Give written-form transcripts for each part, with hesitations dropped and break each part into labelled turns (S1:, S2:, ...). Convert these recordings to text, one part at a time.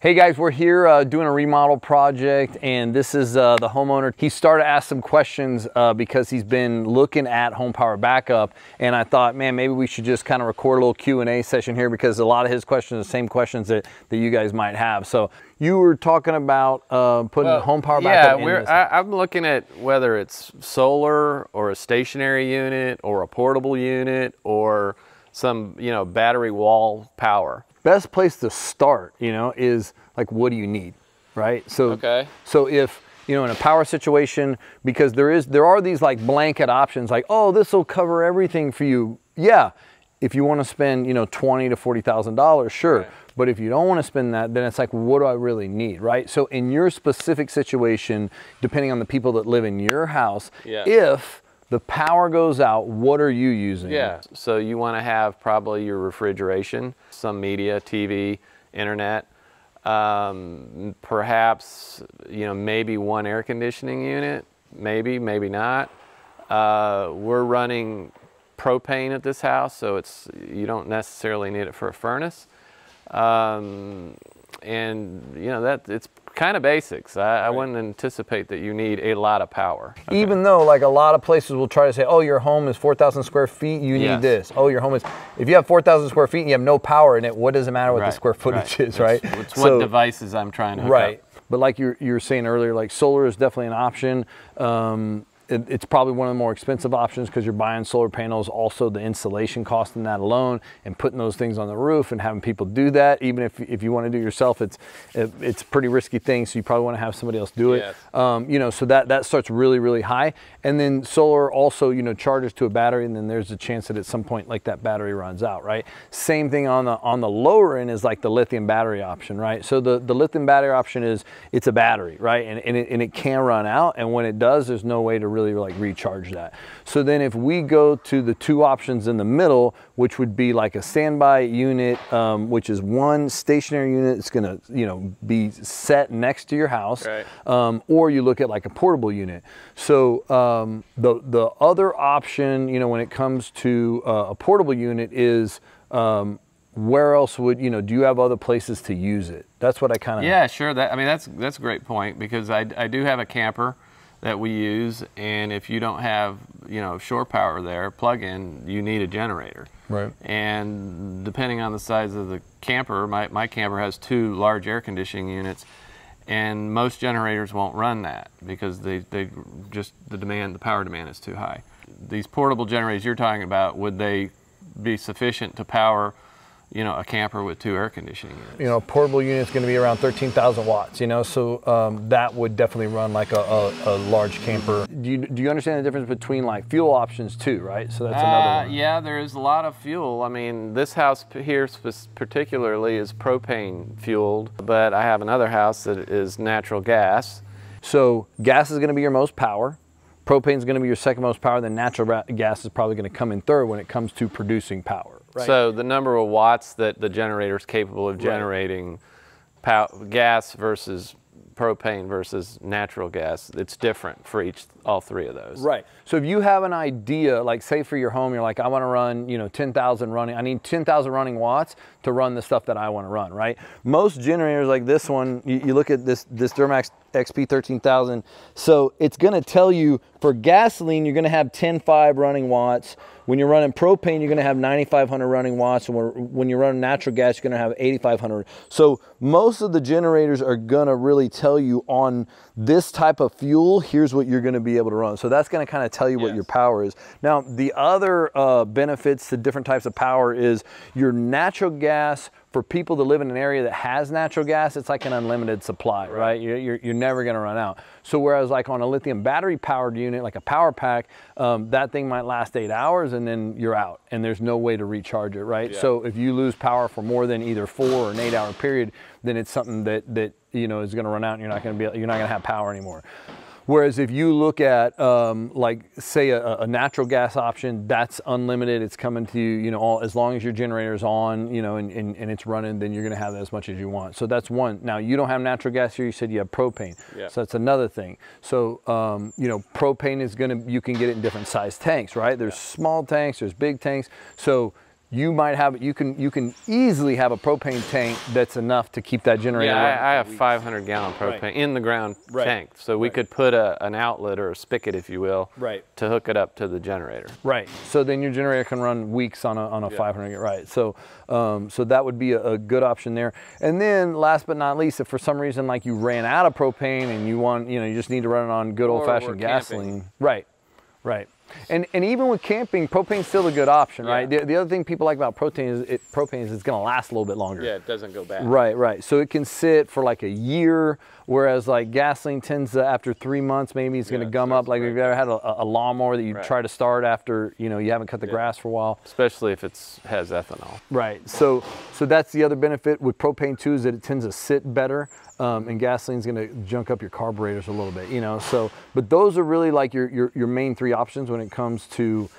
S1: Hey guys, we're here doing a remodel project, and this is the homeowner. He started to ask some questions because he's been looking at home power backup, and I thought, man, maybe we should just kind of record a little Q&A session here because a lot of his questions are the same questions that you guys might have. So you were talking about putting home power backup in this.
S2: I'm looking at whether it's solar or a stationary unit or a portable unit or some, battery wall power.
S1: Best place to start, is like, what do you need, right? So, so if, in a power situation, because there are these like blanket options, like, oh, this will cover everything for you. Yeah, if you want to spend, $20,000 to $40,000, sure. Right. But if you don't want to spend that, then it's like, what do I really need, right? So in your specific situation, depending on the people that live in your house, if the power goes out, what are you using?
S2: Yeah, so you want to have probably your refrigeration, some media, TV, internet, perhaps, maybe one air conditioning unit, maybe not. We're running propane at this house, so you don't necessarily need it for a furnace. And it's kind of basics. I wouldn't anticipate that you need a lot of power.
S1: Even though like a lot of places will try to say, oh, your home is 4,000 square feet, you need this. Oh, your home is, if you have 4,000 square feet and you have no power in it, what does it matter what the square footage is, right?
S2: It's what devices I'm trying to hook up.
S1: But like you were saying earlier, like solar is definitely an option. It's probably one of the more expensive options because you're buying solar panels, also the installation cost in that alone, and putting those things on the roof and having people do that. Even if you want to do it yourself, it's a pretty risky thing, so you probably want to have somebody else do it. So that starts really, really high. And then solar also, charges to a battery, and then there's a chance that at some point like that battery runs out, right? Same thing on the lower end is like the lithium battery option, right? So the lithium battery option is, it's a battery, right? And it can run out, and when it does, there's no way to really like recharge that. So then if we go to the two options in the middle, which would be like a standby unit, which is one stationary unit, it's gonna be set next to your house, or you look at like a portable unit. So the other option, when it comes to a portable unit is where else would, do you have other places to use it? That's what I kind of...
S2: Yeah, sure. That's a great point, because I do have a camper that we use, and if you don't have shore power there, plug-in, you need a generator.
S1: Right.
S2: And depending on the size of the camper, my camper has 2 large air conditioning units, and most generators won't run that because the power demand is too high. These portable generators you're talking about, would they be sufficient to power a camper with 2 air conditioning units?
S1: A portable unit is going to be around 13,000 watts, so that would definitely run like a large camper. Do you understand the difference between like fuel options too, right? So that's another one.
S2: Yeah, there is a lot of fuel. I mean, this house here particularly is propane fueled, but I have another house that is natural gas.
S1: So gas is going to be your most power. Propane is going to be your second most power. Then natural gas is probably going to come in third when it comes to producing power. Right.
S2: So the number of watts that the generator is capable of generating, gas versus propane versus natural gas, it's different for all 3 of those.
S1: Right. So if you have an idea, like say for your home, you're like, I want to run, 10,000 running, I need 10,000 running watts to run the stuff that I want to run, right? Most generators like this one, you look at this DuroMax XP 13,000, so it's going to tell you for gasoline, you're going to have 10.5 running watts. When you're running propane, you're going to have 9,500 running watts. And when you're running natural gas, you're going to have 8,500. So most of the generators are going to really tell you on this type of fuel, here's what you're going to be able to run. So that's going to kind of tell you what your power is. Now, the other benefits to different types of power is your natural gas. For people that live in an area that has natural gas, it's like an unlimited supply, right? You're never going to run out. So whereas like on a lithium battery powered unit, like a power pack, that thing might last 8 hours and then you're out and there's no way to recharge it, right? So if you lose power for more than either 4 or an 8 hour period, then it's something that is going to run out and you're not going to have power anymore. Whereas if you look at like say a natural gas option, that's unlimited. It's coming to you, as long as your generator's on, and it's running, then you're going to have as much as you want. So that's one. Now you don't have natural gas here. You said you have propane. So that's another thing. So propane is you can get it in different size tanks, right? There's small tanks, there's big tanks. So you might have, you can easily have a propane tank that's enough to keep that generator running.
S2: Yeah, I have 500 gallon propane in the ground tank. So we could put an outlet or a spigot, if you will, to hook it up to the generator.
S1: Right. So then your generator can run weeks on a 500, right? So so that would be a good option there. And then last but not least, if for some reason like you ran out of propane and you want, you know, you just need to run it on good old-fashioned gasoline. Right. Right. And even with camping, propane's still a good option, right? The other thing people like about propane is it's going to last a little bit longer.
S2: Yeah, it doesn't go bad.
S1: Right, right. So it can sit for like a year, whereas like gasoline tends to, after 3 months, maybe it's going to gum up. Like if you've ever had a lawnmower that you try to start after, you know, you haven't cut the grass for a while.
S2: Especially if it has ethanol.
S1: Right. So that's the other benefit with propane too, is that it tends to sit better. And gasoline's going to junk up your carburetors a little bit, you know. So, but those are really like your main 3 options when it comes to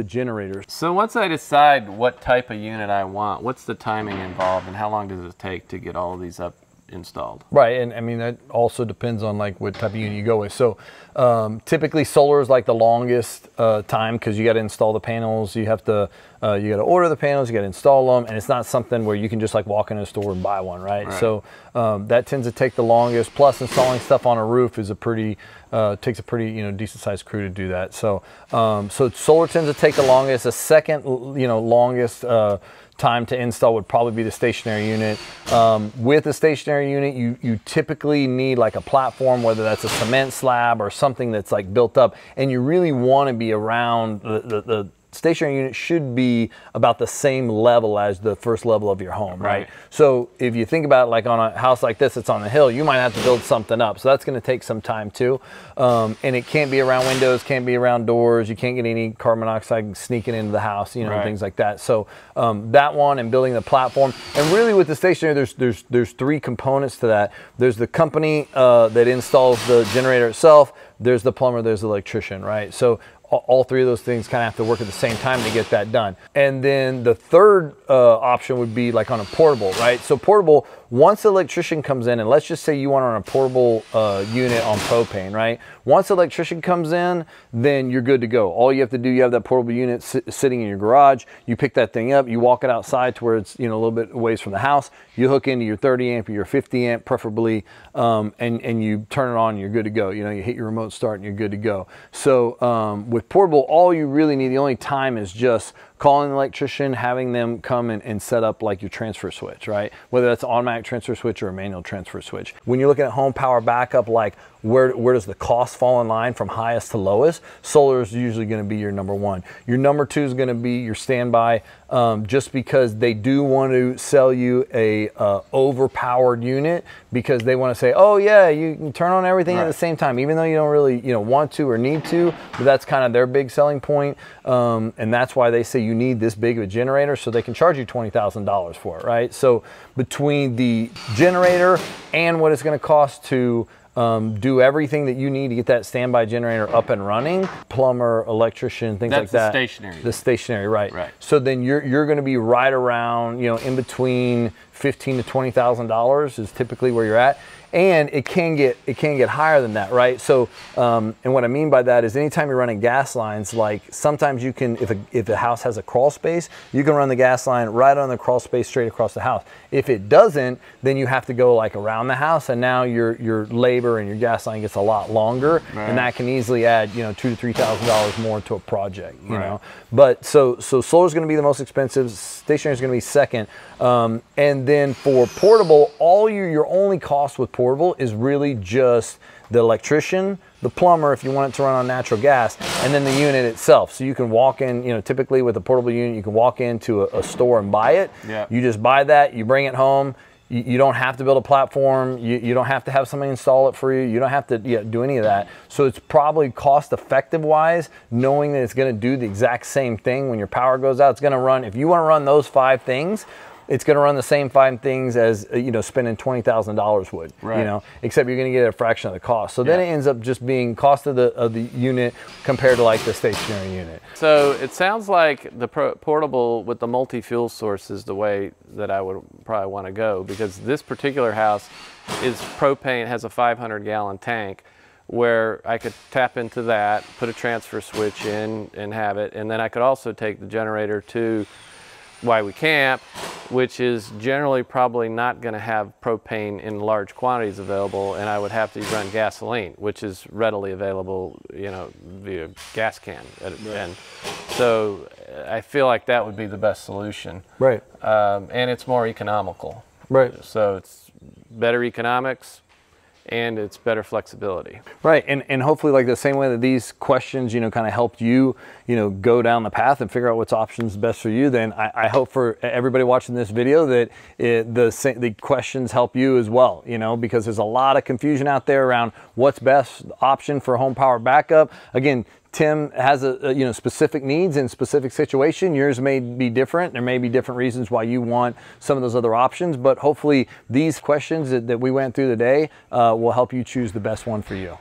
S1: generators.
S2: So once I decide what type of unit I want, what's the timing involved, and how long does it take to get all of these up installed?
S1: Right, and I mean that also depends on like what type of unit you go with. So typically solar is like the longest time, because you got to install the panels, you have to you got to order the panels, you got to install them, and it's not something where you can just like walk in a store and buy one, right? So that tends to take the longest. Plus installing stuff on a roof is a pretty takes a pretty, you know, decent sized crew to do that. So so solar tends to take the longest. The second, you know, longest time to install would probably be the stationary unit. With a stationary unit, you typically need like a platform, whether that's a cement slab or something that's like built up, and you really want to be around the stationary unit should be about the same level as the first level of your home, right? So if you think about it, like on a house like this, it's on the hill, you might have to build something up. So that's going to take some time too. And it can't be around windows, can't be around doors. You can't get any carbon monoxide sneaking into the house, you know, things like that. So that one, and building the platform. And really with the stationary, there's 3 components to that. There's the company that installs the generator itself. There's the plumber, there's the electrician, right? So all 3 of those things kind of have to work at the same time to get that done. And then the third option would be like on a portable, right? So portable, once the electrician comes in, and let's just say you want on a portable unit on propane, right? Once the electrician comes in, then you're good to go. All you have to do, you have that portable unit sitting in your garage, you pick that thing up, you walk it outside to where it's, you know, a little bit away from the house, you hook into your 30 amp or your 50 amp preferably, and you turn it on and you're good to go. You know, you hit your remote start and you're good to go. So with portable, all you really need, the only time is just calling the electrician, having them come and set up like your transfer switch, right? Whether that's an automatic transfer switch or a manual transfer switch. When you're looking at home power backup, like where does the cost fall in line from highest to lowest? Solar is usually going to be your number 1. Your number 2 is going to be your standby, just because they do want to sell you a overpowered unit, because they want to say, oh yeah, you can turn on everything at the same time, even though you don't really, you know, want to or need to. But that's kind of their big selling point, and that's why they say you need this big of a generator, so they can charge you $20,000 for it, right? So between the generator and what it's going to cost to do everything that you need to get that standby generator up and running, plumber, electrician, things like that.
S2: That's the stationary.
S1: The stationary, right. So then you're going to be right around, you know, in between $15,000 to $20,000 is typically where you're at. And it can get higher than that, right? So, and what I mean by that is anytime you're running gas lines, like sometimes you can, if the house has a crawl space, you can run the gas line right on the crawl space straight across the house. If it doesn't, then you have to go like around the house, and now your labor and your gas line gets a lot longer, and that can easily add, you know, $2,000 to $3,000 more to a project, you know. But so solar is going to be the most expensive, stationary is going to be second, and then for portable, your only cost with portable is really just the electrician, the plumber if you want it to run on natural gas, and then the unit itself. So you can walk in, you know, typically with a portable unit, you can walk into a store and buy it. You just buy that, you bring it home. You don't have to build a platform. You don't have to have somebody install it for you. You don't have to do any of that. So it's probably cost effective wise, knowing that it's going to do the exact same thing when your power goes out. It's going to run, if you want to run those 5 things, it's going to run the same 5 things as, you know, spending $20,000 would, you know, except you're going to get a fraction of the cost. So then it ends up just being cost of the unit compared to like the stationary unit.
S2: So it sounds like the portable with the multi-fuel source is the way that I would probably want to go, because this particular house is propane, has a 500-gallon tank, where I could tap into that, put a transfer switch in and have it, and then I could also take the generator to why we camp, which is generally probably not going to have propane in large quantities available, and I would have to run gasoline, which is readily available, you know, via gas can. And so I feel like that would be the best solution.
S1: Right.
S2: And it's more economical.
S1: Right.
S2: So it's better economics, and it's better flexibility.
S1: Right, and hopefully, like the same way that these questions, you know, kind of helped you, you know, go down the path and figure out what's options best for you, then I hope for everybody watching this video that the questions help you as well, you know, because there's a lot of confusion out there around what's best option for home power backup. Again, Tim has you know, specific needs in specific situation. Yours may be different. There may be different reasons why you want some of those other options, but hopefully these questions that we went through today will help you choose the best one for you.